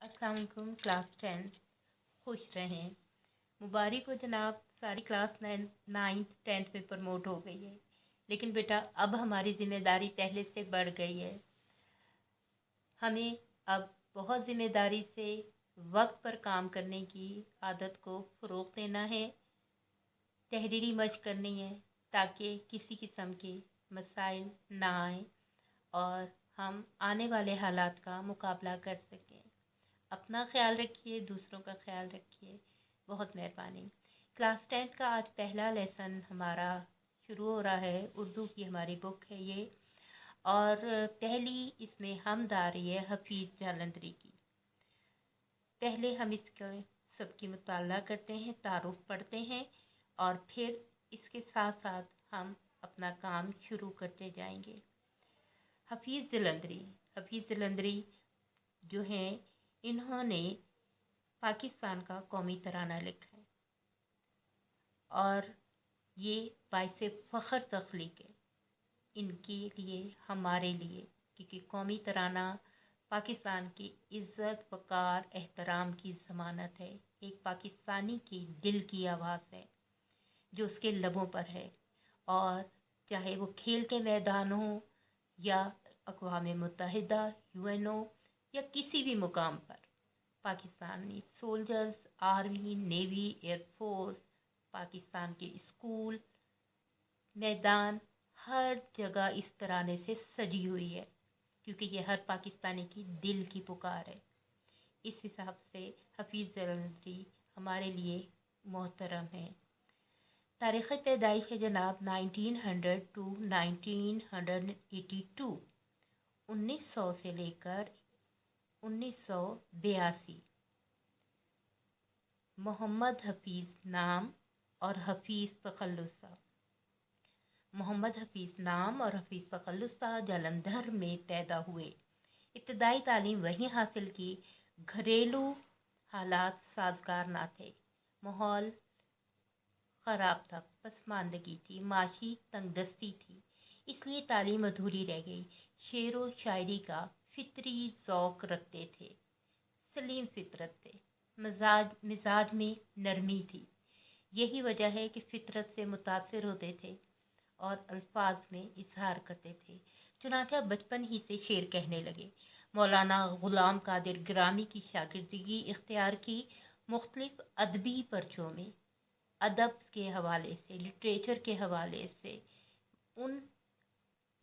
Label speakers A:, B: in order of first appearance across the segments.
A: अस्सलाम वालेकुम क्लास 10 खुश रहें। मुबारक हो जनाब, सारी क्लास 9th 10th में प्रमोट हो गई है। लेकिन बेटा अब हमारी ज़िम्मेदारी पहले से बढ़ गई है। हमें अब बहुत ज़िम्मेदारी से वक्त पर काम करने की आदत को फ़रोग़ देना है, तहरीरी मशक़ करनी है ताकि किसी किस्म के मसाइल ना आए और हम आने वाले हालात का मुकाबला कर सकें। अपना ख्याल रखिए, दूसरों का ख्याल रखिए। बहुत मेहरबानी। क्लास 10th का आज पहला लेसन हमारा शुरू हो रहा है। उर्दू की हमारी बुक है ये, और पहली इसमें हमद आ रही है हफीज़ जालंधरी की। पहले हम इसके सबकी मुताला करते हैं, तारुफ पढ़ते हैं और फिर इसके साथ साथ हम अपना काम शुरू करते जाएंगे। हफीज़ जलंधरी जो हैं, इन्होंने पाकिस्तान का कौमी तराना लिखा है और ये बाइसे फ़ख्र तख्लीक है इनके लिए, हमारे लिए, क्योंकि कौमी तराना पाकिस्तान की इज़्ज़त, वक़ार, एहतराम की ज़मानत है। एक पाकिस्तानी के दिल की आवाज़ है जो उसके लबों पर है, और चाहे वो खेल के मैदान हो या अक़वाम मुत्तहिदा, UN या किसी भी मुकाम पर Pakistani soldiers, army, navy, air force, Pakistan के स्कूल, मैदान, हर जगह इस तराने से सजी हुई है, क्योंकि ये हर पाकिस्तानी की दिल की पुकार है। इस हिसाब से हफीज़ जलंधरी हमारे लिए मोहतरम है। तारीख़ पैदाइश है जनाब 1900 to 1982, 1900 से लेकर 1982। मोहम्मद हफीज़ नाम और हफीज़ तखल्लुसा। मोहम्मद हफीज़ नाम और हफीज़ तखल्लुसा जालंधर में पैदा हुए। इब्तदाई तालीम वहीं हासिल की। घरेलू हालात साजगार ना थे, माहौल ख़राब था, पसमानदगी थी, माशी तंगदस्ती थी, इसलिए तालीम अधूरी रह गई। शेर व शायरी का फितरी ज़ौक़ रखते थे, सलीम फितरत थे, मिजाज में नरमी थी। यही वजह है कि फितरत से मुतासिर होते थे और अल्फाज में इजहार करते थे। चुनांचे बचपन ही से शेर कहने लगे। मौलाना ग़ुलाम कादिर गिरामी की शागिर्दगी इख्तियार की। मुख्तलिफ अदबी पर्चों में, अदब के हवाले से, लिटरेचर के हवाले से, उन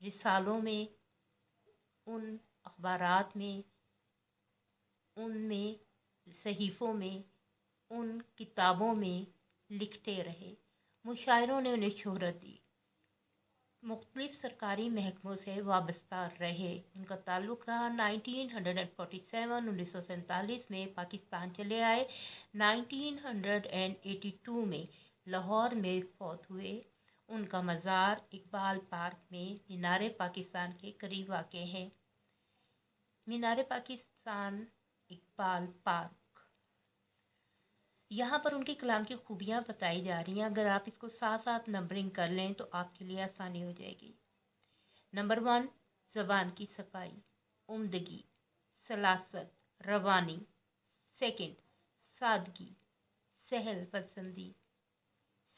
A: रिसालों में, उन अखबारात में, उनमें सहीफ़ों में, उन किताबों में लिखते रहे। मुशायरों ने उन्हें शोहरत दी। मुख्तलिफ सरकारी महकमों से वाबस्ता रहे। उनका ताल्लुक़ रहा। 1947 में पाकिस्तान चले आए। 1982 में लाहौर में फौत हुए। उनका मज़ार इकबाल पार्क में मीनार पाकिस्तान के करीब वाक़ है। मीनार पाकिस्तान, इकबाल पार्क, यहाँ पर उनके कलाम की खूबियाँ बताई जा रही हैं। अगर आप इसको साथ साथ नंबरिंग कर लें तो आपके लिए आसानी हो जाएगी। नंबर 1, ज़बान की सफाई, उम्दगी, सलासत, रवानी। सेकंड, सादगी, सहल पसंदी,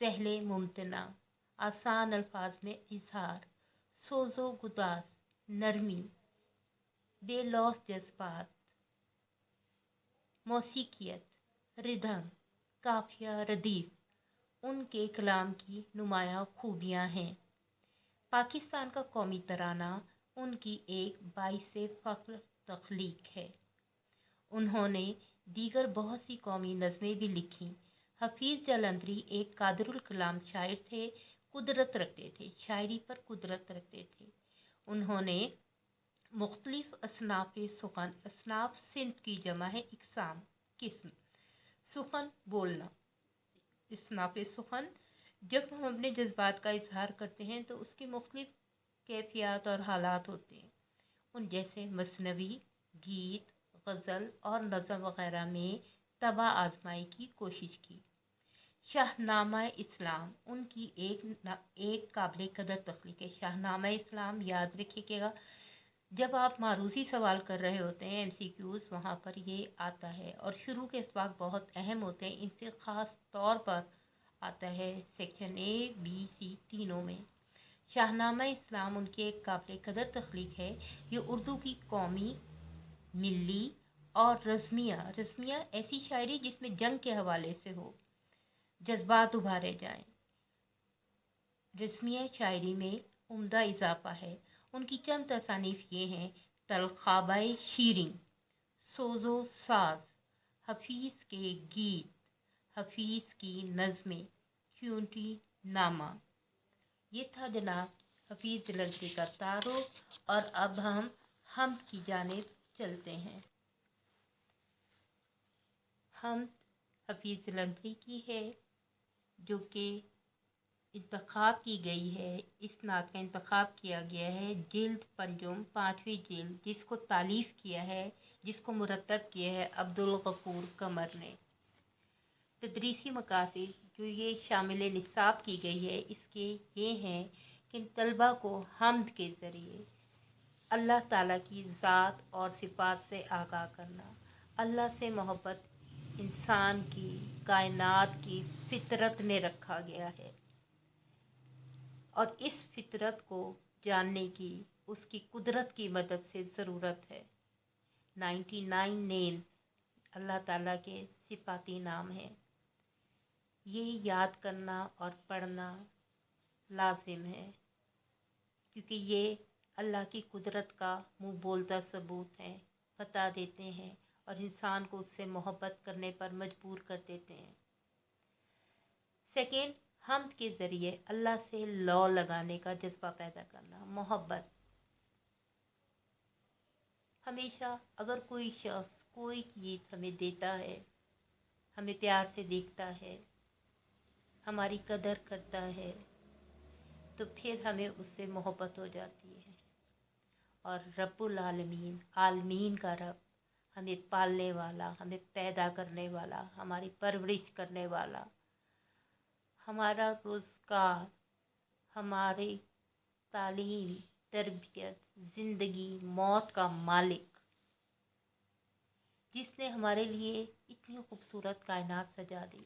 A: सहले मुमतना, आसान अल्फाज में इजहार, सोज़ो गुदास, नरमी, बेलौस जज्बात, मौसीकियत, रिदम, काफिया, रदीफ उनके कलाम की नुमायाँ खूबियाँ हैं। पाकिस्तान का कौमी तराना उनकी एक बाइसे फ़ख्र तख्लीक है। उन्होंने दीगर बहुत सी कौमी नज़में भी लिखीं। हफीज़ जालंधरी एक कादिरुल कलाम शायर थे, कुदरत रखते थे, शायरी पर कुदरत रखते थे। उन्होंने मुख्तलिफ असनाफ़ सुख़न, असनाफ़ सिंध की जमा है इकसाम, किस्म, सुख़न बोलना, असनाफ़ सुख़न। जब हम अपने जज्बात का इजहार करते हैं तो उसकी मुख्तलिफ कैफियत और हालात होते हैं। उन जैसे मसनवी, गीत, गज़ल और नज़म वग़ैरह में तबा आजमाई की कोशिश की। शाहनामा इस्लाम उनकी एक काबिल कदर तख्लीक है। शाहनामा इस्लाम याद रखिएगा, जब आप मारूसी सवाल कर रहे होते हैं MCQs, वहाँ पर ये आता है और शुरू के सवाल बहुत अहम होते हैं। इनसे ख़ास तौर पर आता है सेक्शन A, B, C तीनों में। शाहनामा इस्लाम उनकी एक काबिल कदर तख्लीक है। ये उर्दू की कौमी, मिली और रस्मिया ऐसी शायरी जिसमें जंग के हवाले से हो, जज्बात उभारे जाएं। रस्मिया शायरी में उम्दा इजाफा है। उनकी चंद तसानीफ ये हैं: तलखाबाए शीरिं, सोजो साज, हफीज़ के गीत, हफीज़ की नज़में, क्यूंटी नामा। ये था जनाब हफीज़ जलंधरी का तारुफ। और अब हम हमद की जानिब चलते हैं। हमद हफीज़ जलंधरी की है, जो कि इंतखाब की गई है। इस नात का इंतखाब किया गया है जिल्द पंजुम 5वीं जिल्द, जिसको तालीफ़ किया है, जिसको मुरतब किया है अब्दुल गफूर कमर ने। तदरीसी मकासद जो ये शामिल निसाब की गई है, इसके ये हैं कि तलबा को हमद के ज़रिए अल्लाह ताला की ज़ात और सिफ़ात से आगाह करना, अल्लाह से मोहब्बत इंसान की, कायनात की फितरत में रखा गया है और इस फितरत को जानने की उसकी कुदरत की मदद से ज़रूरत है। 99 नेम्स अल्लाह ताला के सिफाती नाम हैं। ये याद करना और पढ़ना लाजिम है, क्योंकि ये अल्लाह की कुदरत का मुँह बोलता सबूत है, बता देते हैं और इंसान को उससे मोहब्बत करने पर मजबूर कर देते हैं। सेकेंड, हमद के ज़रिए अल्लाह से लौ लगाने का जज्बा पैदा करना, मोहब्बत। हमेशा अगर कोई शख्स कोई चीज़ हमें देता है, हमें प्यार से देखता है, हमारी कदर करता है, तो फिर हमें उससे मोहब्बत हो जाती है। और रब्बुल आलमीन, आलमीन का रब, हमें पालने वाला, हमें पैदा करने वाला, हमारी परवरिश करने वाला, हमारा रोज़गार, हमारी तालीम, तरबियत, ज़िंदगी, मौत का मालिक, जिसने हमारे लिए इतनी खूबसूरत कायनात सजा दी,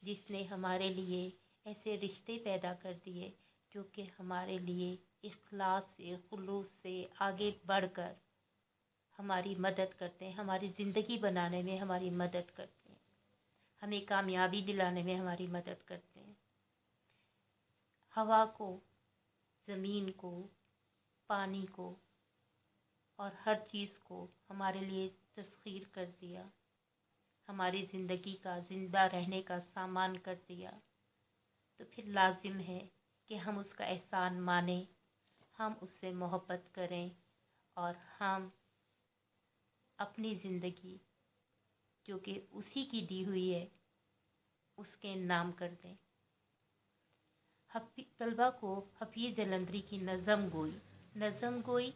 A: जिसने हमारे लिए ऐसे रिश्ते पैदा कर दिए जो कि हमारे लिए इखलास से, खुलूस से आगे बढ़कर हमारी मदद करते हैं, हमारी ज़िंदगी बनाने में हमारी मदद करते हैं, हमें कामयाबी दिलाने में हमारी मदद करते हैं। हवा को, ज़मीन को, पानी को और हर चीज़ को हमारे लिए तस्खीर कर दिया, हमारी ज़िंदगी का ज़िंदा रहने का सामान कर दिया, तो फिर लाजिम है कि हम उसका एहसान मानें, हम उससे मोहब्बत करें और हम अपनी ज़िंदगी जो कि उसी की दी हुई है उसके नाम कर दें। तलबा को हफीज़ जलंधरी की नज़म गोई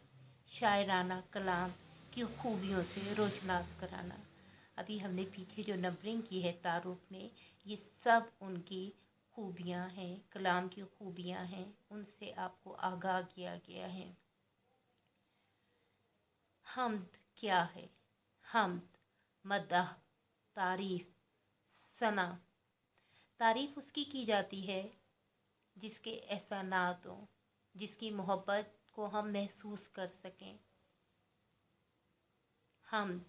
A: शायराना कलाम की खूबियों से रोशनास कराना। अभी हमने पीछे जो नंबरिंग की है तारुफ में, ये सब उनकी खूबियाँ हैं, कलाम की खूबियाँ हैं, उनसे आपको आगाह किया गया है। हमद क्या है? हमद, मदह, तारीफ़, सना। तारीफ़ उसकी की जाती है जिसके एहसानात हों, जिसकी मोहब्बत को हम महसूस कर सकें। हमद,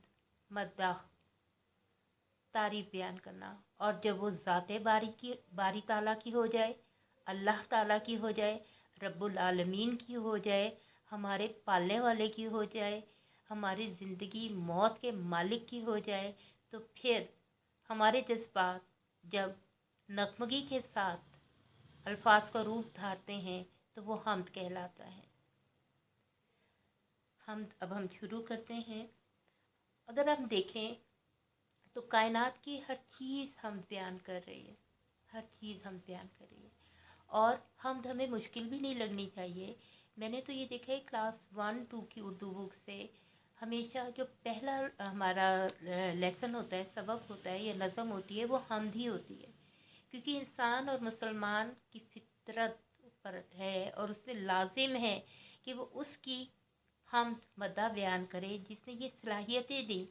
A: मदह, तारीफ़ बयान करना। और जब वो ज़ाते बारी ताला की हो जाए, अल्लाह ताला की हो जाए, रब्बुल आलमीन की हो जाए, हमारे पालने वाले की हो जाए, हमारी ज़िंदगी मौत के मालिक की हो जाए, तो फिर हमारे जज्बात जब नगमगी के साथ अल्फाज का रूप धारते हैं तो वो हमद कहलाता है। हमद अब हम शुरू करते हैं। अगर हम देखें तो कायनात की हर चीज़ हम बयान कर रही है, हर चीज़ हम बयान कर रही है और हमद हमें मुश्किल भी नहीं लगनी चाहिए। मैंने तो ये देखा है क्लास 1-2 की उर्दू बुक से, हमेशा जो पहला हमारा लेसन होता है, सबक होता है या नज़म होती है, वो हमद ही होती है, क्योंकि इंसान और मुसलमान की फितरत पर है और उसमें लाजिम है कि वो उसकी हम मदा बयान करें, जिसने ये सलाहियतें दी,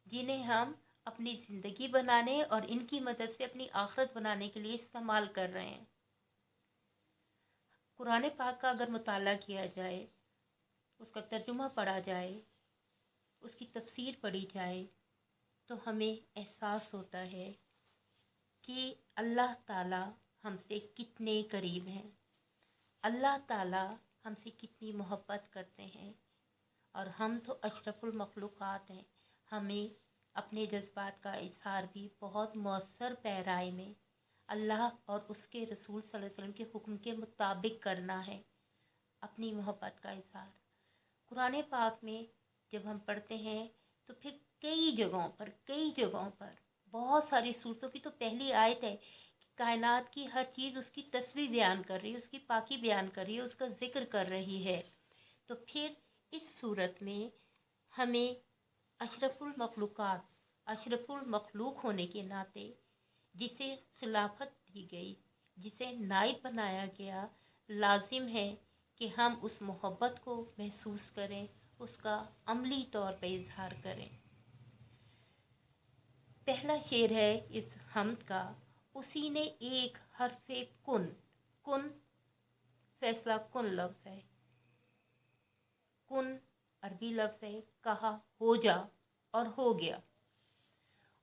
A: जिन्हें हम अपनी ज़िंदगी बनाने और इनकी मदद से अपनी आखिरत बनाने के लिए इस्तेमाल कर रहे हैं। कुरान पाक का अगर मुताला किया जाए, उसका तर्जुमा पढ़ा जाए, उसकी तफसीर पढ़ी जाए, तो हमें एहसास होता है कि अल्लाह ताला हमसे कितने करीब हैं, अल्लाह ताला हमसे कितनी मोहब्बत करते हैं। और हम तो अशरफुल मखलूक़ात हैं। हमें अपने जज्बात का इजहार भी बहुत मौसर पैराए में अल्लाह और उसके रसूल सल्लल्लाहु अलैहि वसल्लम के हुक्म के मुताबिक करना है, अपनी मोहब्बत का इजहार। कुरान पाक में जब हम पढ़ते हैं तो फिर कई जगहों पर बहुत सारी सूरतों की तो पहली आयत है कि कायनात की हर चीज़ उसकी तस्वीर बयान कर रही है, उसकी पाकी बयान कर रही है, उसका जिक्र कर रही है। तो फिर इस सूरत में हमें अशरफुल मखलूक होने के नाते जिसे खिलाफत दी गई, जिसे नाइब बनाया गया, लाजिम है कि हम उस मोहब्बत को महसूस करें, उसका अमली तौर पर इजहार करें। पहला शेर है इस हम्द का, उसी ने एक हरफे कुन फैसला कुन लफ्ज़ है, कुन अरबी लफ्ज़ है, कहा हो जा और हो गया।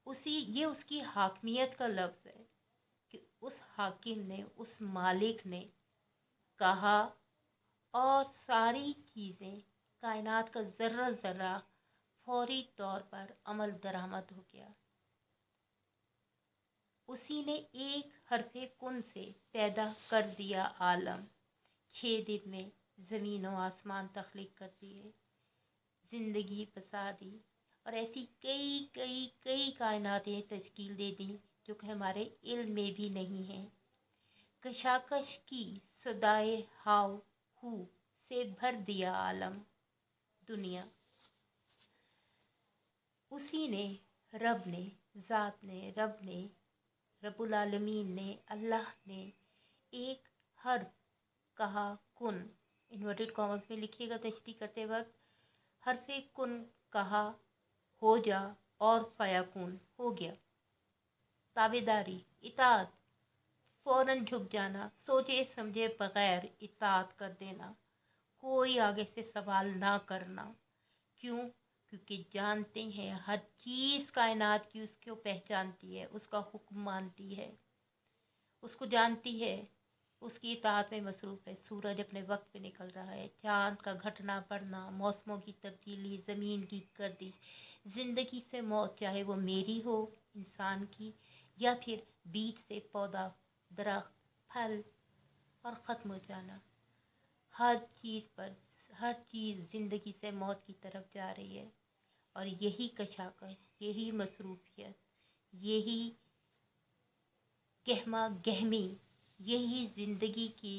A: ये उसकी हाकमियत का लफ्ज़ है कि उस हाकिम ने, उस मालिक ने कहा और सारी चीज़ें, कायनात का ज़र्रा ज़र्रा फौरी तौर पर अमल दरामद हो गया। उसी ने एक हरफे कुन से पैदा कर दिया आलम, 6 दिन में ज़मीन और आसमान तख्लीक कर दिए, ज़िंदगी बसा दी, और ऐसी कई कई कई कायनातें तश्कील दे दी जो कि हमारे इल्म में भी नहीं हैं। कशाकश की सदाए हाव हू से भर दिया आलम दुनिया। उसी ने, रब ने, ज़ात ने, रब ने, रब्बुल आलमीन ने, अल्लाह ने एक हर्फ कहा कुन, इन्वर्टेड कॉमर्स में लिखिएगा तशरीह करते वक्त, हर्फे कुन कहा हो जा और फयाकुन हो गया। ताबेदारी, इताअत, फौरन झुक जाना, सोचे समझे बगैर इताअत कर देना, कोई आगे से सवाल ना करना। क्यों? क्योंकि जानते हैं हर चीज़ कायनात की उसको पहचानती है, उसका हुक्म मानती है, उसको जानती है, उसकी इताअत में मसरूफ़ है। सूरज अपने वक्त पे निकल रहा है, चाँद का घटना बढ़ना, मौसमों की तब्दीली, ज़मीन की गर्दिश, ज़िंदगी से मौत, चाहे वो मेरी हो, इंसान की, या फिर बीज से पौधा, दरख्त, फल और ख़त्म हो जाना, हर चीज़ ज़िंदगी से मौत की तरफ जा रही है। और यही कशाकश, यही मसरूफियत, यही गहमा गहमी, यही ज़िंदगी की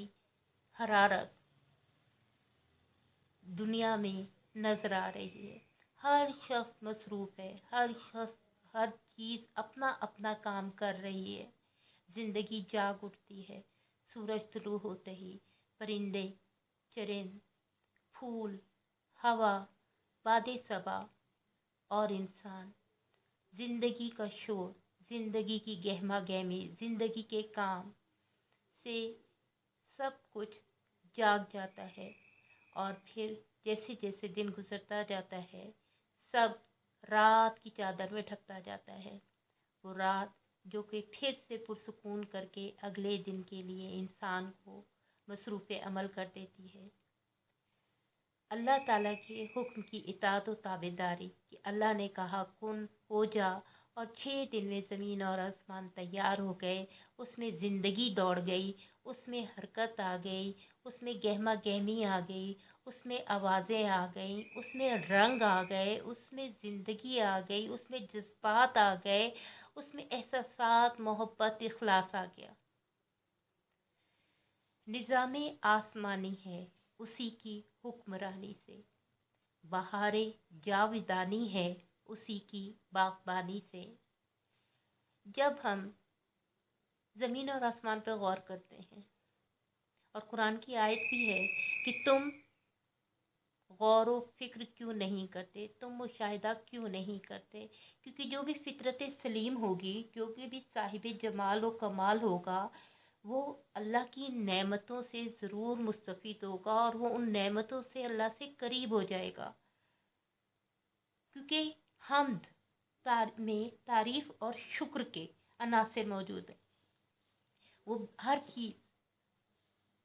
A: हरारत दुनिया में नज़र आ रही है। हर शख्स मसरूफ़ है, हर चीज़ अपना अपना काम कर रही है। ज़िंदगी जाग उठती है, सूरज तुलू होते ही परिंदे, चरिंद, फूल, हवा, बादे सबा और इंसान, ज़िंदगी का शोर, ज़िंदगी की गहमा गहमी, ज़िंदगी के काम से सब कुछ जाग जाता है। और फिर जैसे जैसे दिन गुजरता जाता है, सब रात की चादर में ढकता जाता है। वो रात जो कि फिर से पुरसुकून करके अगले दिन के लिए इंसान को मसरूफ़ अमल कर देती है। अल्लाह ताला के हुक्म की इताअत व ताबेदारी कि अल्लाह ने कहा कुन हो जा, और 6 दिन में ज़मीन और आसमान तैयार हो गए, उसमें ज़िंदगी दौड़ गई, उसमें हरकत आ गई, उसमें गहमा गहमी आ गई, उसमें आवाज़ें आ गई, उसमें रंग आ गए, उसमें ज़िंदगी आ गई, उसमें जज्बात आ गए, उसमें एहसासात, मोहब्बत, इखलास आ गया। निज़ामे आसमानी है उसी की हुक्मरानी से, बहारे जाविदानी है उसी की बागबानी से। जब हम ज़मीन और आसमान पर गौर करते हैं, और कुरान की आयत भी है कि तुम غور و فکر کیوں نہیں کرتے، تم مشاہدہ کیوں نہیں کرتے؟ کیونکہ جو بھی فطرت سلیم ہوگی، جو کہ بھی صاحب جمال و کمال ہوگا، وہ اللہ کی نعمتوں سے ضرور مستفید ہوگا، اور وہ ان نعمتوں سے اللہ سے قریب ہو جائے گا، کیونکہ حمد میں تعریف اور شکر کے عناصر موجود ہیں۔ وہ ہر چیز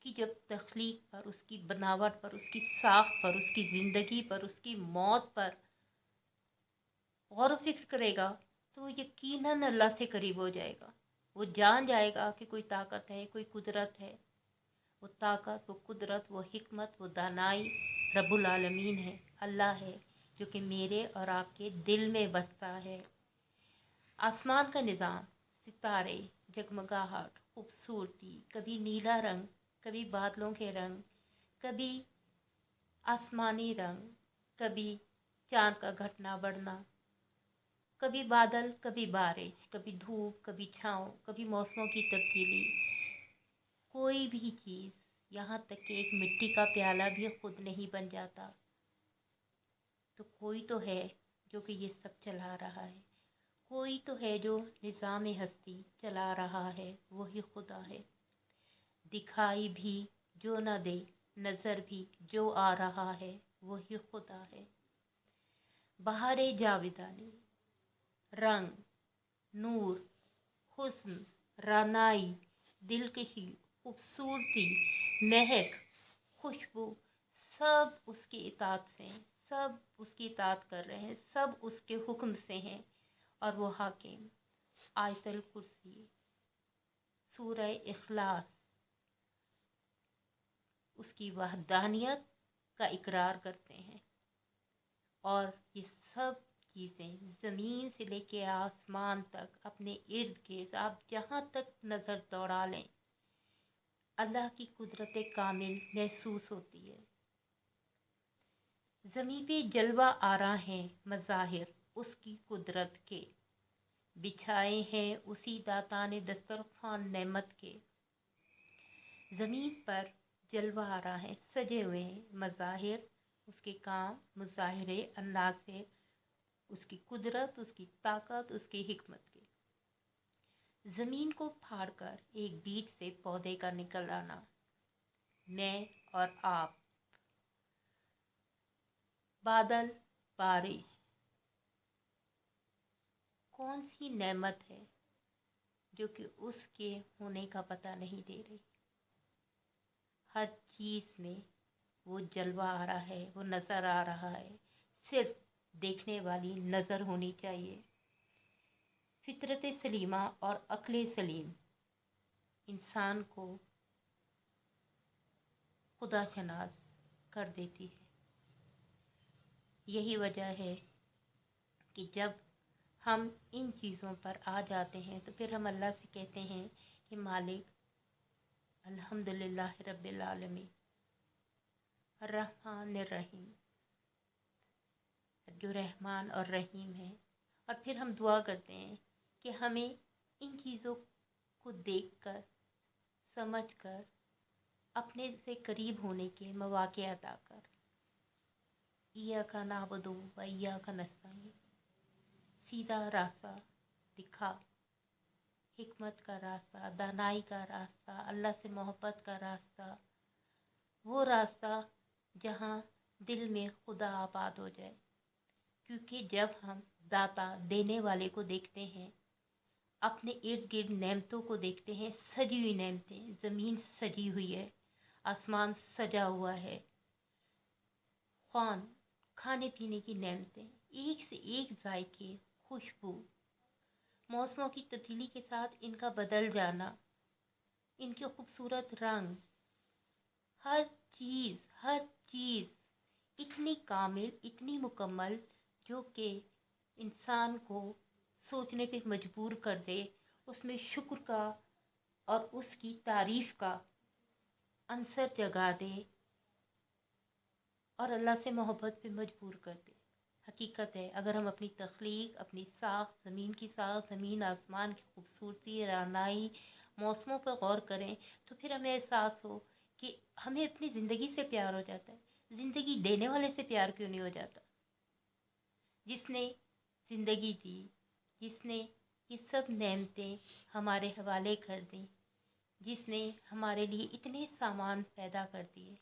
A: کی جب تخلیق پر، اس کی بناوٹ پر، اس کی ساخت پر، اس کی زندگی پر، اس کی موت پر غور و فکر کرے گا تو وہ یقیناً اللہ سے قریب ہو جائے گا۔ وہ جان جائے گا کہ کوئی طاقت ہے، کوئی قدرت ہے۔ وہ طاقت، وہ قدرت، وہ حکمت، وہ دانائی رب العالمین ہے، اللہ ہے، جو کہ میرے اور آپ کے دل میں بستا ہے۔ آسمان کا نظام، ستارے، جگمگاہٹ، خوبصورتی، کبھی نیلا رنگ، کبھی بادلوں کے رنگ، کبھی آسمانی رنگ، کبھی چاند کا گھٹنا بڑھنا، کبھی بادل، کبھی بارش، کبھی دھوپ، کبھی چھاؤں، کبھی موسموں کی تبدیلی۔ کوئی بھی چیز، یہاں تک کہ ایک مٹی کا پیالہ بھی خود نہیں بن جاتا، تو کوئی تو ہے جو کہ یہ سب چلا رہا ہے۔ کوئی تو ہے جو نظام ہستی چلا رہا ہے، وہی خدا ہے۔ دکھائی بھی جو نہ دے، نظر بھی جو آ رہا ہے، وہی خدا ہے۔ بہار جاویدانی، رنگ، نور، حسن، رانائی، دلکشی، خوبصورتی، مہک، خوشبو، سب اس کی اطاعت سے ہیں، سب اس کی اطاعت کر رہے ہیں، سب اس کے حکم سے ہیں، اور وہ حاکم۔ آیت الکرسی، سورہ اخلاص، اس کی وحدانیت کا اقرار کرتے ہیں، اور یہ سب چیزیں زمین سے لے کے آسمان تک، اپنے ارد گرد آپ جہاں تک نظر دوڑا لیں، اللہ کی قدرت کامل محسوس ہوتی ہے۔ زمین پہ جلوہ آرا ہیں مظاہر اس کی قدرت کے، بچھائے ہیں اسی داتا نے دسترخوان نعمت کے۔ زمین پر جلوہ آرا ہیں، سجے ہوئے ہیں مظاہر، اس کے کام، مظاہرے، عناصر، اس کی قدرت، اس کی طاقت، اس کی حکمت کے۔ زمین کو پھاڑ کر ایک بیج سے پودے کا نکل آنا، میں اور آپ، بادل، بارش، کون سی نعمت ہے جو کہ اس کے ہونے کا پتہ نہیں دے رہی؟ ہر چیز میں وہ جلوہ آ رہا ہے، وہ نظر آ رہا ہے، صرف دیکھنے والی نظر ہونی چاہیے۔ فطرت سلیمہ اور عقل سلیم انسان کو خدا شناس کر دیتی ہے۔ یہی وجہ ہے کہ جب ہم ان چیزوں پر آ جاتے ہیں تو پھر ہم اللہ سے کہتے ہیں کہ مالک الحمدللہ رب العالمین، الرحمن الرحیم، جو رحمان اور رحیم ہے۔ اور پھر ہم دعا کرتے ہیں کہ ہمیں ان چیزوں کو دیکھ کر، سمجھ کر، اپنے سے قریب ہونے کے مواقع عطا کر۔ ایاک نعبد و ایاک نستعین، سیدھا راستہ دکھا، حکمت کا راستہ، دانائی کا راستہ، اللہ سے محبت کا راستہ، وہ راستہ جہاں دل میں خدا آباد ہو جائے۔ کیونکہ جب ہم داتا، دینے والے کو دیکھتے ہیں، اپنے ارد گرد نعمتوں کو دیکھتے ہیں، سجی ہوئی نعمتیں، زمین سجی ہوئی ہے، آسمان سجا ہوا ہے، کھانے پینے کی نعمتیں، ایک سے ایک ذائقے، خوشبو، موسموں کی تبدیلی کے ساتھ ان کا بدل جانا، ان کے خوبصورت رنگ، ہر چیز، ہر چیز اتنی کامل، اتنی مکمل، جو کہ انسان کو سوچنے پہ مجبور کر دے، اس میں شکر کا اور اس کی تعریف کا عنصر جگا دے، اور اللہ سے محبت پہ مجبور کر دے۔ حقیقت ہے، اگر ہم اپنی تخلیق، اپنی ساخت، زمین کی ساخت، زمین آسمان کی خوبصورتی، رانائی، موسموں پر غور کریں، تو پھر ہمیں احساس ہو کہ ہمیں اپنی زندگی سے پیار ہو جاتا ہے۔ ज़िंदगी देने वाले से प्यार क्यों नहीं हो जाता, जिसने ज़िंदगी दी, जिसने ये सब नेमतें हमारे हवाले कर दी, जिसने हमारे लिए इतने सामान पैदा कर दिए।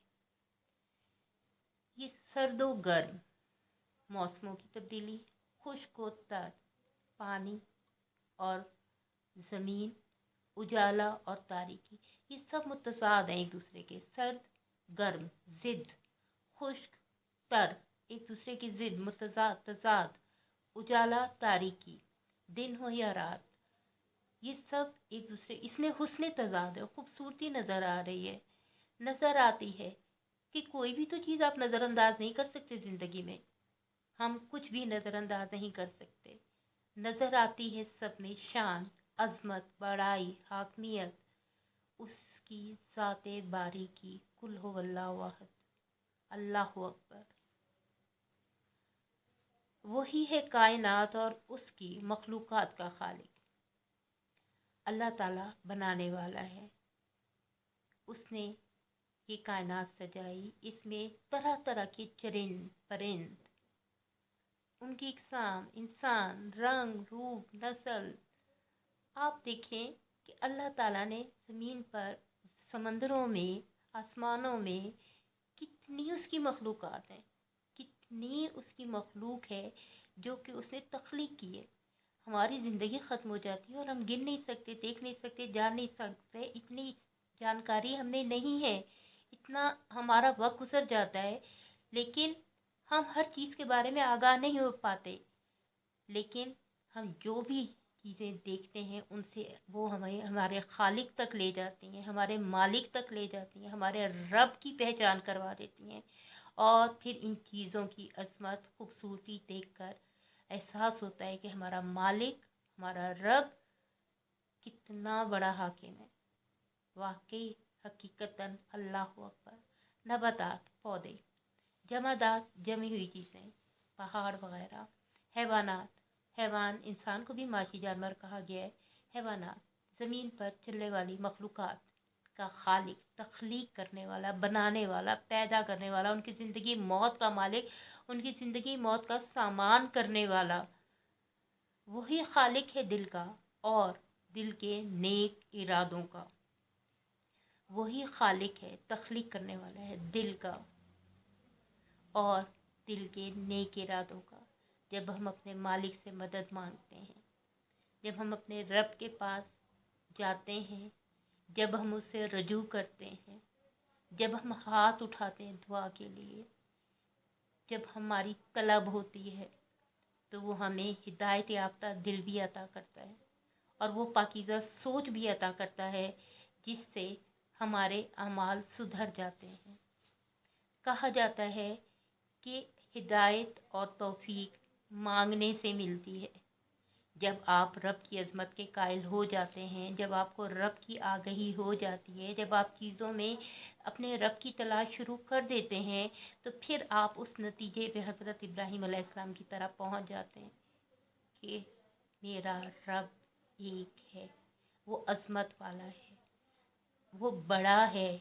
A: ये सर्द व गर्म मौसमों की तब्दीली, खुश्क व तर पानी और ज़मीन, उजाला और तारीकी, ये सब मुतज़ाद हैं एक दूसरे के। सर्द गर्म, ज़िद, खुश्क तर, एक दूसरे की ज़िद, मुतज़ाद तज़ाद, उजाला तारीकी, दिन हो या रात, ये सब एक दूसरे, इसमें हुस्न तज़ाद है, खूबसूरती नज़र आ रही है, नज़र आती है कि कोई भी तो चीज़ आप नज़रअंदाज नहीं कर सकते ज़िंदगी में। हम कुछ भी नज़रअंदाज नहीं कर सकते। नज़र आती है सब में शान, अज़मत, बड़ाई, हाकमियत, उसकी ज़ाते बारीकी, कुल हो अल्लाह वाहिद, अल्लाहु अकबर। वही है कायनात और उसकी मखलूक़ात का खालिक। अल्लाह ताला बनाने वाला है। उसने ये कायनात सजाई, इसमें तरह तरह के चरिंद परिंद, उनकी इकसाम, इंसान, रंग, रूप, नस्ल। आप देखें कि अल्लाह ताला ने ज़मीन पर, समंदरों में, आसमानों में कितनी उसकी मखलूक़ात हैं, कितनी उसकी मखलूक है जो कि उसने तख्लीक की है। हमारी ज़िंदगी ख़त्म हो जाती है और हम गिन नहीं सकते, देख नहीं सकते, जान नहीं सकते, इतनी जानकारी हमें नहीं है, इतना हमारा वक्त गुजर जाता है, लेकिन हम हर चीज़ के बारे में आगाह नहीं हो पाते। लेकिन हम जो भी चीज़ें देखते हैं उनसे वो हमें हमारे खालिक तक ले जाती हैं, हमारे मालिक तक ले जाती हैं, हमारे रब की पहचान करवा देती हैं। और फिर इन चीज़ों की अज़मत, खूबसूरती देखकर एहसास होता है कि हमारा मालिक, हमारा रब कितना बड़ा हाकिम है। वाकई हकीकतन अल्लाहु अकबर। नबातात, पौधे, जमादात, जमी हुई चीज़ें, पहाड़ वगैरह, हैवानात, हैवान, इंसान को भी माशी जानवर कहा गया है। हैवानात, ज़मीन पर चलने वाली मखलूक़ात का खालिक, तख्लीक करने वाला, बनाने वाला, पैदा करने वाला, उनकी ज़िंदगी मौत का मालिक, उनकी ज़िंदगी मौत का सामान करने वाला, वही खालिक है दिल का और दिल के नेक इरादों का। वही खालिक है, तख्लीक करने वाला है दिल का और दिल के नेक इरादों का। जब हम अपने मालिक से मदद मांगते हैं, जब हम अपने रब के पास जाते हैं, जब हम उससे रजू करते हैं, जब हम हाथ उठाते हैं दुआ के लिए, जब हमारी तलब होती है, तो वो हमें हिदायत याफ्ता दिल भी अता करता है और वो पाकीज़ा सोच भी अता करता है, जिससे हमारे अमाल सुधर जाते हैं। कहा जाता है कि हिदायत और तौफीक मांगने से मिलती है। जब आप रब की अज़मत के कायल हो जाते हैं, जब आपको रब की आगही हो जाती है, जब आप चीज़ों में अपने रब की तलाश शुरू कर देते हैं, तो फिर आप उस नतीजे पे हज़रत इब्राहीम अलैहिस्सलाम की तरह पहुंच जाते हैं कि मेरा रब एक है, वो अज़मत वाला है, वो बड़ा है,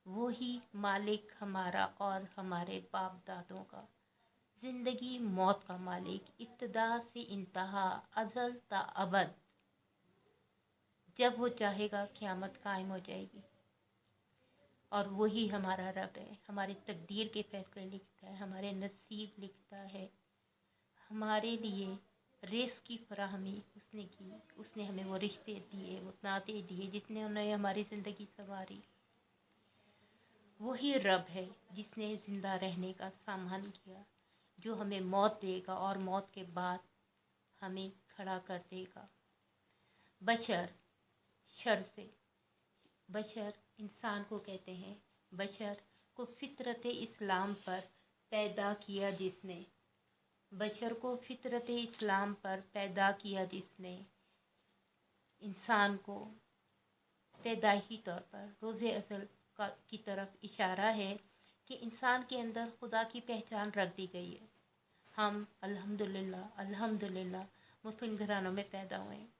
A: वो ही मालिक हमारा और हमारे बाप दादों का, ज़िंदगी मौत का मालिक, इब्तिदा से इंतहा, अज़ल ता अबद। जब वो चाहेगा क़यामत कायम हो जाएगी और वही हमारा रब है। हमारे तकदीर के फैसले लिखता है, हमारे नसीब लिखता है, हमारे लिए रिज़्क़ की फराहमी उसने की, उसने हमें वो रिश्ते दिए, वो नाते दिए, जिसने हमें हमारी ज़िंदगी संवारी। वही रब है जिसने ज़िंदा रहने का सामान किया, जो हमें मौत देगा और मौत के बाद हमें खड़ा कर देगा। बशर, शर से, बशर इंसान को कहते हैं, बशर को फितरत इस्लाम पर पैदा किया जिसने, बशर को फितरत इस्लाम पर पैदा किया जिसने, इंसान को पैदाइशी तौर पर रोज़े अज़ल की तरफ इशारा है कि इंसान के अंदर खुदा की पहचान रख दी गई है। हम अल्हम्दुलिल्लाह अल्हम्दुलिल्लाह मुस्लिम घरानों में पैदा हुए हैं।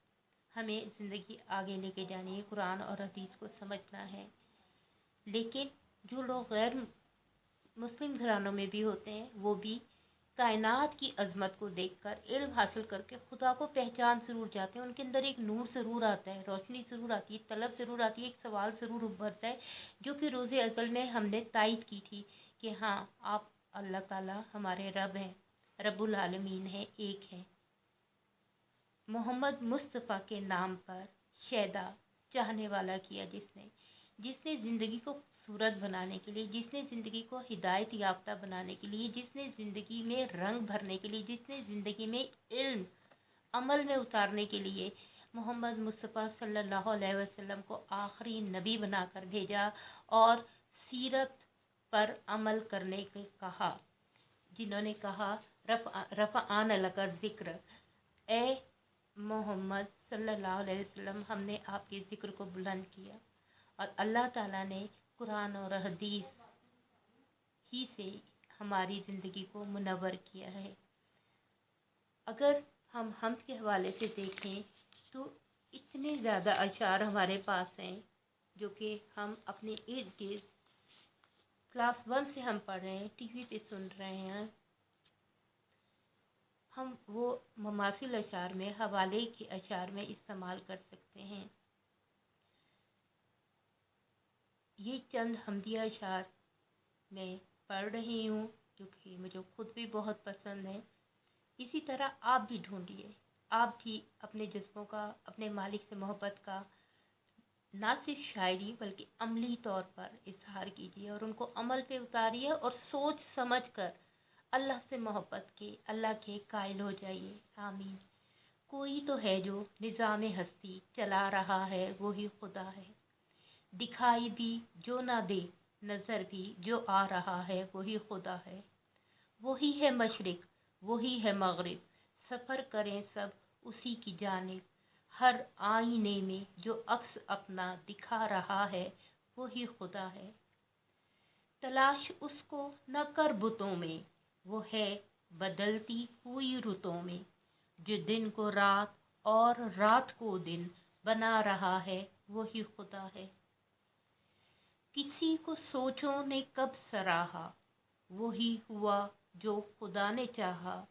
A: हमें ज़िंदगी आगे लेके जानी है, कुरान और हदीस को समझना है। लेकिन जो लोग गैर मुस्लिम घरानों में भी होते हैं, वो भी कायनात की अजमत को देखकर इल्म हासिल करके खुदा को पहचान ज़रूर जाते हैं। उनके अंदर एक नूर ज़रूर आता है, रोशनी ज़रूर आती है, तलब ज़रूर आती है, एक सवाल ज़रूर उभरता है जो कि रोज़े अज़ल में हमने तायद की थी कि हाँ, आप अल्लाह ताला हमारे रब हैं, रब्बुल आलमीन है, एक है। मोहम्मद मुस्तफ़ा के नाम पर शैदा चाहने वाला किया जिसने ज़िंदगी को खूबसूरत बनाने के लिए, जिसने ज़िंदगी को हिदायत याफ्ता बनाने के लिए, जिसने ज़िंदगी में रंग भरने के लिए, जिसने ज़िंदगी में इल्म अमल में उतारने के लिए मोहम्मद मुस्तफ़ा सल्लल्लाहु अलैहि वसल्लम को आखिरी नबी बनाकर भेजा और सीरत पर अमल करने के कहा, जिन्होंने कहा रफ़आन लका ज़िक्र, ए मोहम्मद सल्लल्लाहु अलैहि वसल्लम, हमने आपके ज़िक्र को बुलंद किया। और अल्लाह ताला ने कुरान और हदीस ही से हमारी ज़िंदगी को मुनव्वर किया है। अगर हम हम्द के हवाले से देखें तो इतने ज़्यादा अशार हमारे पास हैं जो कि हम अपने इर्द गिर्द क्लास 1 से हम पढ़ रहे हैं, टीवी पे सुन रहे हैं। हम वो ममासिल अशार में, हवाले के अशार में इस्तेमाल कर सकते हैं। ये चंद हम्दिया अशार मैं पढ़ रही हूँ जो कि मुझे खुद भी बहुत पसंद है। इसी तरह आप भी ढूंढिए, आप भी अपने जज्बों का, अपने मालिक से मोहब्बत का ना सिर्फ शायरी बल्कि अमली तौर पर इजहार कीजिए और उनको अमल पे उतारिए और सोच समझ कर अल्लाह से मोहब्बत के, अल्लाह के कायल हो जाइए। आमीन। कोई तो है जो निज़ाम हस्ती चला रहा है, वही खुदा है। दिखाई भी जो ना दे, नज़र भी जो आ रहा है, वही खुदा है। वही है मशरिक, वही है मगरिब, सफ़र करें सब उसी की जानिब। हर आईने में जो अक्स अपना दिखा रहा है, वही खुदा है। तलाश उसको न कर बुतों में, वो है बदलती हुई रुतों में। जो दिन को रात और रात को दिन बना रहा है, वही खुदा है। किसी को सोचों ने कब सराहा, वही हुआ जो खुदा ने चाहा।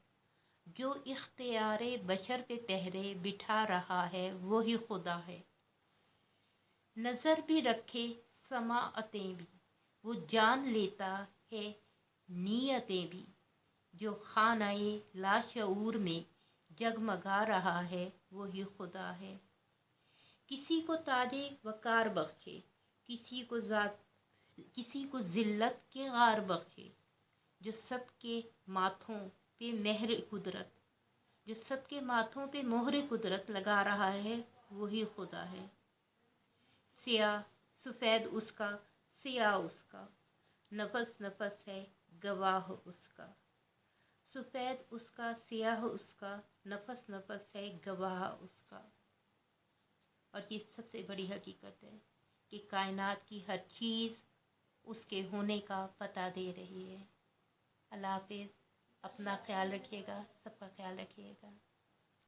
A: जो इख्तियारे बशर पे पहरे बिठा रहा है, वही खुदा है। नज़र भी रखे समाअतें भी, वो जान लेता है नीयतें भी। जो खानाए लाशऊर में जगमगा रहा है, वही खुदा है। किसी को ताजे वकार बख्शे, किसी को ज़िल्लत के गार बख्शे। जो सबके माथों पे महर कुदरत, जो सबके माथों पे मोहर कुदरत लगा रहा है, वही खुदा है। सियाह सफ़ेद उसका, सियाह उसका, नफस नफस है गवाह उसका। सफ़ेद उसका, सियाह उसका, नफस नफस है गवाह उसका। और ये सबसे बड़ी हकीकत है कि कायनात की हर चीज़ उसके होने का पता दे रही है। अल्लाह हाफ़िज़। अपना ख्याल रखिएगा, सबका ख्याल रखिएगा।